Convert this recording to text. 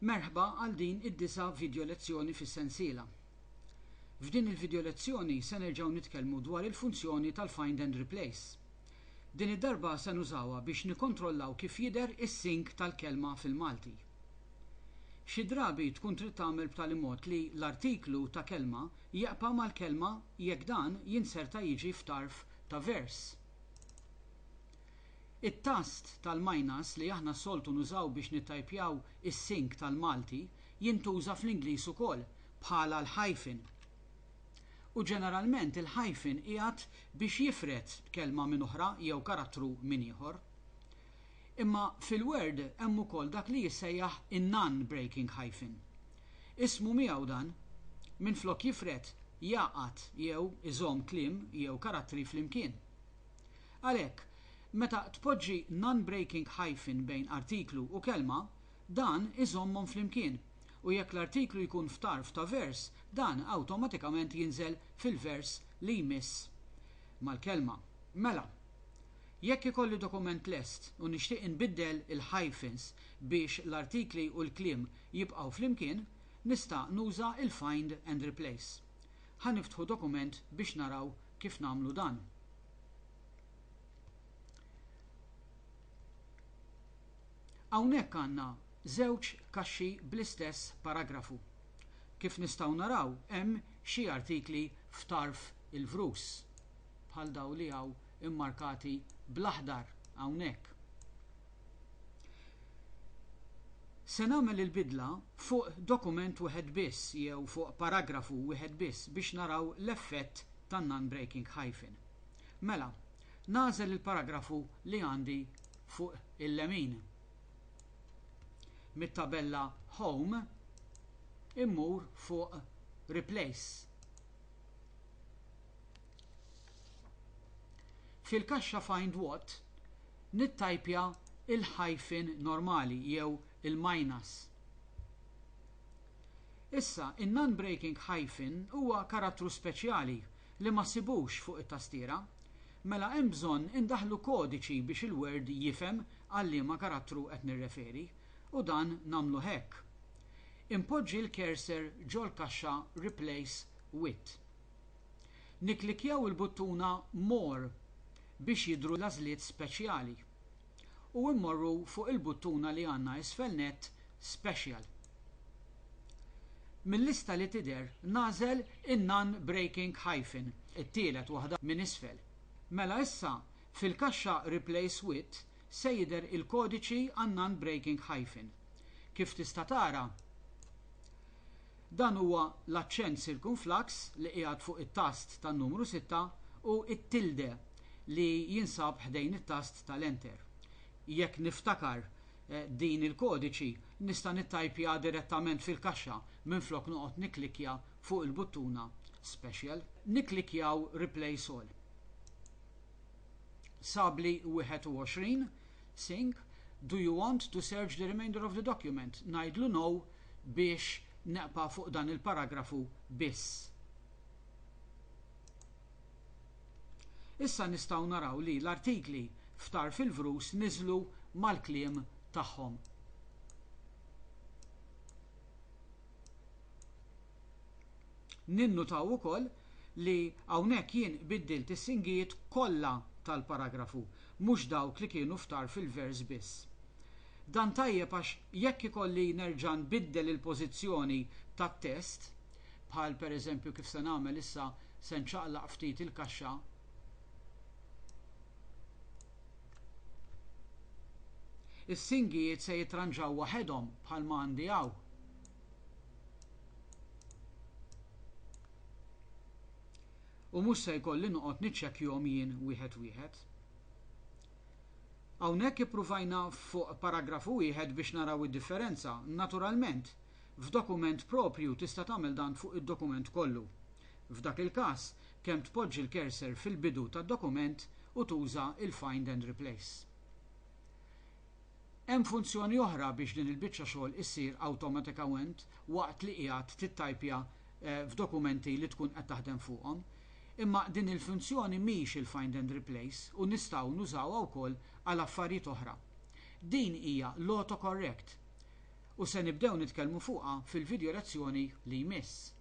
Merħba għal din id-9 video lezzjoni fis-sensiela. F'din il-video lezzjoni se nerġgħu nitkellmu dwar il-funzjoni tal-Find and Replace. Din id-darba se nużawha biex nikkontrollaw kif jidher is-sink tal-kelma fil-Malti. Xi drabi tkun trid tagħmel b'tali mod li l-artiklu ta' kelma jaqpa' mal-kelma jekk dan jinserta jiġi f'tarf ta' vers. It-tast tal-minus li aħna soltu nużaw biex nittajpjaw is-sink tal-Malti jintuża fl-Ingliż ukoll bħala l-hyphen. U ġeneralment il-hyphen qiegħed biex jifret kelma minn oħra jew karattru minn ieħor. Imma fil-Word hemm ukoll dak li jissejjaħ in-non-breaking hyphen. Ismu miegħu dan minflok jifret jaqgħad jew iżomm kliem jew karattri flimkien. Għalhekk meta tpoġġi non-breaking hyphen bejn artiklu u kelma, dan iżommhom flimkien u jekk l-artiklu jkun f'tarf ta' vers, dan awtomatikament jinżel fil-vers li jmiss mal-kelma. Mela, jekk ikolli dokument lest u nixtieq inbiddel il-hyphens biex l-artikli u l-kliem jibqgħu flimkien, nista' nuża il-Find and Replace. Ħaniftħu dokument biex naraw kif nagħmlu dan. Hawnhekk għandna żewġ kaxxi bl-istess paragrafu. Kif nistgħu naraw hemm xi artikli f'tarf il-vrus bħal dawn li hawn immarkati bl-aħdar hawnhekk. Se nagħmel il-bidla fuq dokument wieħed biss jew fuq paragrafu wieħed biss biex naraw l-effett tan-non-breaking hyphen. Mela, nagħżel il-paragrafu li għandi fuq il-lemin. Mit-tabella Home immur fuq Replace. Fil-kaxxa Find What nittajpja il-hyphen normali jew il-minus. Issa, in-non-breaking hyphen huwa karattru speċjali li ma sibux fuq it-tastiera, mela hemm bżonn indaħlu kodiċi biex il-Word jifhem għal liema karattru qed nirreferi. U dan nagħmlu hekk. Impoġġi l-cursor ġol kaxxa Replace with. Niklikjaw il-buttuna More biex jidhru l-għażliet speċjali. U immorru fuq il-buttuna li għandna isfel net Special. Mill-lista li tidher nagħżel in-non-breaking hyphen, it-tielet waħda minn isfel. Mela issa fil-kaxxa Replace with se jidher il-kodiċi għan non-breaking hyphen. Kif tista' tara, dan huwa l-aċċent circumflux li qiegħed fuq it-tast tan-numru 6 u it-tilde li jinsab ħdejn it-tast tal-Enter. Jekk niftakar din il-kodiċi nista' nittajpja direttament fil-kaxxa minflok noqgħod nikklikja fuq il-buttuna Special, nikklikjaw Replace All. Sabli 21, Sink, do you want to search the remainder of the document? Ngħidlu no biex neqpa' fuq dan il-paragrafu biss. Issa nistgħu naraw li l-artikli f'tarf il-vrus niżlu mal-kliem tagħhom. Ninnutaw ukoll li hawnhekk jien biddilt is-singijiet kollha tal-paragrafu, mhux dawk li kienu f'tarf il-vers biss. Dan tajjeb għax jekk ikolli nerġa' nbiddel il-pożizzjoni tat-test, bħal pereżempju kif se nagħmel issa se nċaqlaq ftit il-kaxxa, is-singijiet se jitranġaw waħedhom bħalma għandi hawn. U mhux se jkolli noqgħod niċċekkjahom jien wieħed wieħed. Hawnhekk ippruvajna fuq paragrafu wieħed biex naraw id-differenza. Naturalment, f'dokument propju tista' tagħmel dan fuq id-dokument kollu. F'dak il-każ kemm tpoġġi l-cursor fil-bidu tad-dokument u tuża il-Find and Replace. Hemm funzjoni oħra biex din il-biċċa xogħol issir awtomatikament waqt li qiegħed tittajpja f'dokumenti li tkun qed taħdem fuqhom. Imma din il-funzjoni mhix il-Find and Replace u nistgħu nużawha wkoll għal affarijiet oħra. Din hija l-autocorrect u se nibdew nitkellmu fuqha fil-video lezzjoni li jmiss.